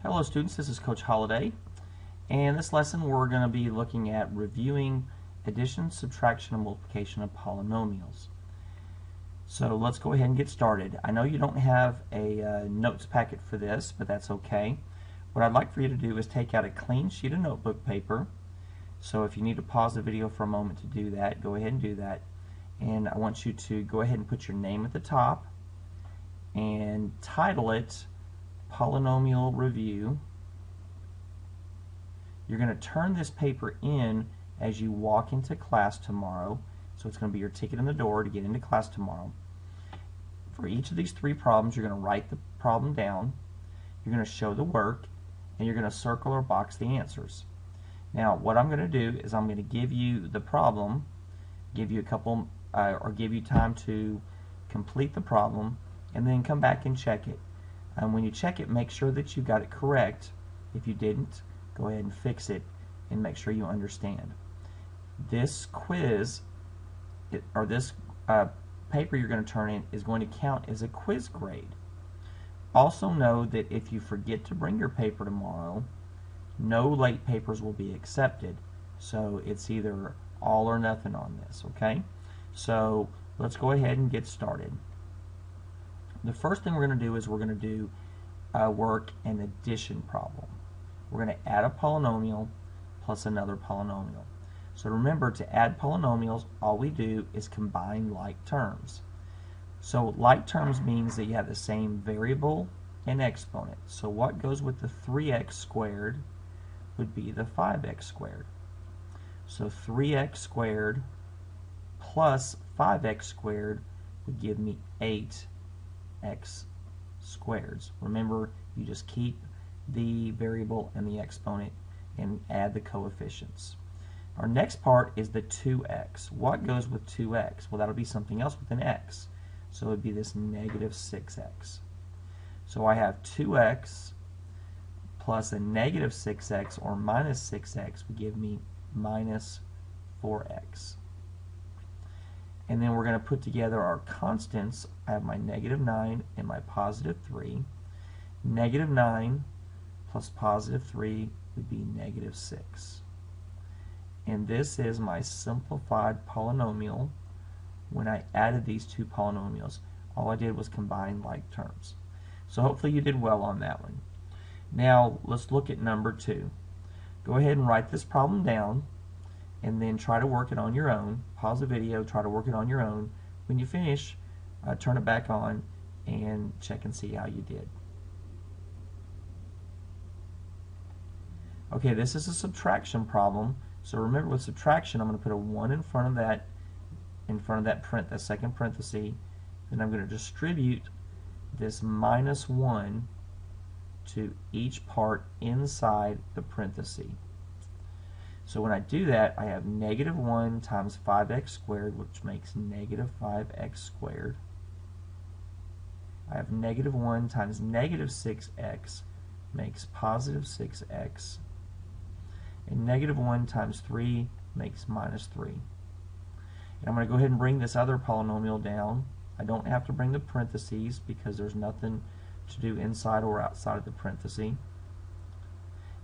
Hello students, this is Coach Holliday, and this lesson we're going to be looking at reviewing addition, subtraction, and multiplication of polynomials. So let's go ahead and get started. I know you don't have a notes packet for this, but that's okay. What I'd like for you to do is take out a clean sheet of notebook paper. So if you need to pause the video for a moment to do that, go ahead and do that. And I want you to go ahead and put your name at the top and title it Polynomial Review. You're going to turn this paper in as you walk into class tomorrow. So it's going to be your ticket in the door to get into class tomorrow. For each of these three problems, you're going to write the problem down, you're going to show the work, and you're going to circle or box the answers. Now, what I'm going to do is I'm going to give you the problem, give you a couple, or give you time to complete the problem, and then come back and check it. And when you check it, make sure that you got it correct. If you didn't, go ahead and fix it and make sure you understand. This quiz, or this paper you're going to turn in, is going to count as a quiz grade. Also know that if you forget to bring your paper tomorrow, no late papers will be accepted. So it's either all or nothing on this, okay? So let's go ahead and get started. The first thing we're going to do is we're going to do work an addition problem. We're going to add a polynomial plus another polynomial. So remember, to add polynomials, all we do is combine like terms. So like terms means that you have the same variable and exponent. So what goes with the 3x squared would be the 5x squared. So 3x squared plus 5x squared would give me 8x squareds. Remember, you just keep the variable and the exponent and add the coefficients. Our next part is the 2x. What goes with 2x? Well, that'll be something else with an x. So it would be this negative 6x. So I have 2x plus a negative 6x, or minus 6x, would give me minus 4x. And then we're going to put together our constants. I have my negative 9 and my positive 3. Negative 9 plus positive 3 would be negative 6. And this is my simplified polynomial. When I added these two polynomials, all I did was combine like terms. So hopefully you did well on that one. Now let's look at number 2. Go ahead and write this problem down, and then try to work it on your own. Pause the video, try to work it on your own. When you finish, turn it back on and check and see how you did. Okay, this is a subtraction problem. So remember, with subtraction, I'm going to put a 1 in front of that that second parenthesis. Then I'm going to distribute this minus 1 to each part inside the parenthesis. So when I do that, I have negative 1 times 5x squared, which makes negative 5x squared. I have negative 1 times negative 6x makes positive 6x. And negative 1 times 3 makes minus 3. And I'm going to go ahead and bring this other polynomial down. I don't have to bring the parentheses because there's nothing to do inside or outside of the parenthesis.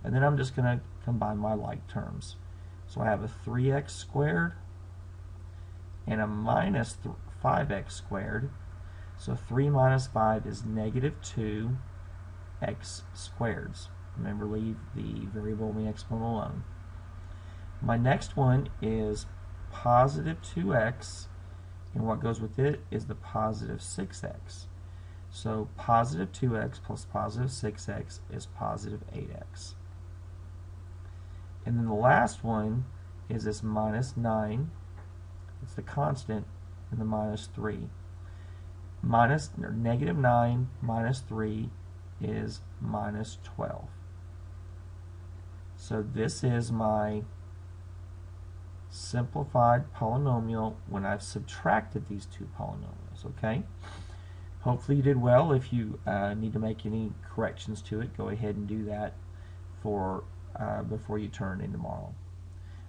And then I'm just going to combine my like terms. So I have a 3x squared and a minus 5x squared. So 3 minus 5 is negative 2x squareds. Remember, leave the variable and the exponent alone. My next one is positive 2x, and what goes with it is the positive 6x. So positive 2x plus positive 6x is positive 8x. And then the last one is this minus 9. It's the constant, and the minus 3. Negative 9 minus 3 is minus 12. So this is my simplified polynomial when I've subtracted these two polynomials, okay? Hopefully you did well. If you need to make any corrections to it, go ahead and do that before you turn in tomorrow.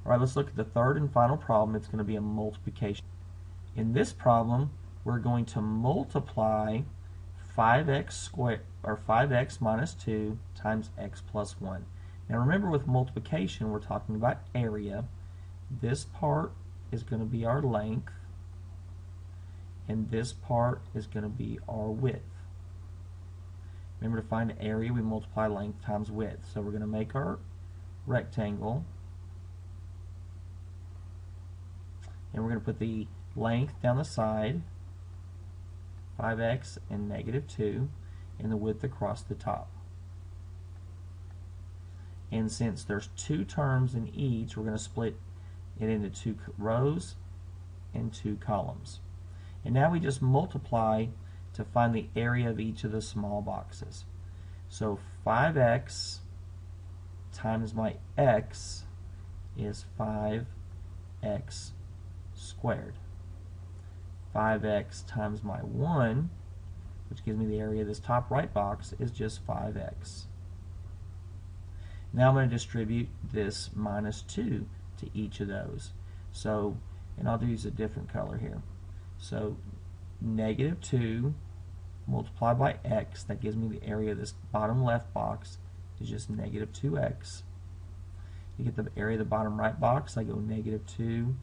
All right, let's look at the third and final problem. It's going to be a multiplication. In this problem, we're going to multiply 5x squared, or 5x minus 2 times x plus 1. Now remember, with multiplication we're talking about area. This part is going to be our length, and this part is going to be our width. Remember, to find area we multiply length times width. So we're going to make our rectangle, and we're going to put the length down the side, 5x and negative 2, and the width across the top. And since there's two terms in each, we're going to split it into 2 rows and 2 columns. And now we just multiply to find the area of each of the small boxes. So 5x times my x is 5x squared. 5x times my 1, which gives me the area of this top right box, is just 5x. Now I'm going to distribute this minus 2 to each of those. So, and I'll use a different color here. So negative 2 multiplied by x, that gives me the area of this bottom left box, is just negative 2x. To get the area of the bottom right box, I go negative 2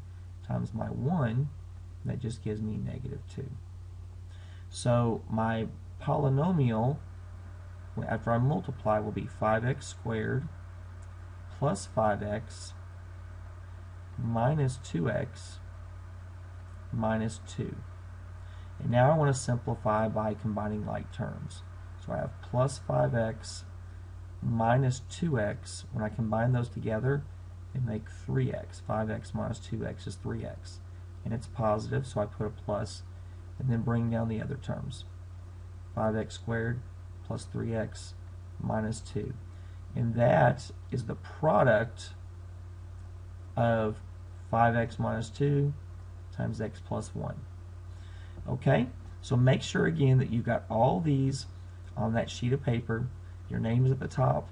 times my 1, that just gives me negative 2. So my polynomial, after I multiply, will be 5x squared plus 5x minus 2x minus 2. And now I want to simplify by combining like terms. So I have plus 5x minus 2x. When I combine those together, they make 3x. 5x minus 2x is 3x. And it's positive, so I put a plus, and then bring down the other terms. 5x squared plus 3x minus 2. And that is the product of 5x minus 2 times x plus 1. Okay, so make sure again that you got all these on that sheet of paper. Your name is at the top,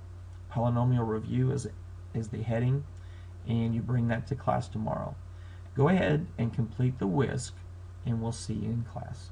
polynomial review is the heading, and you bring that to class tomorrow. Go ahead and complete the whisk, and we'll see you in class.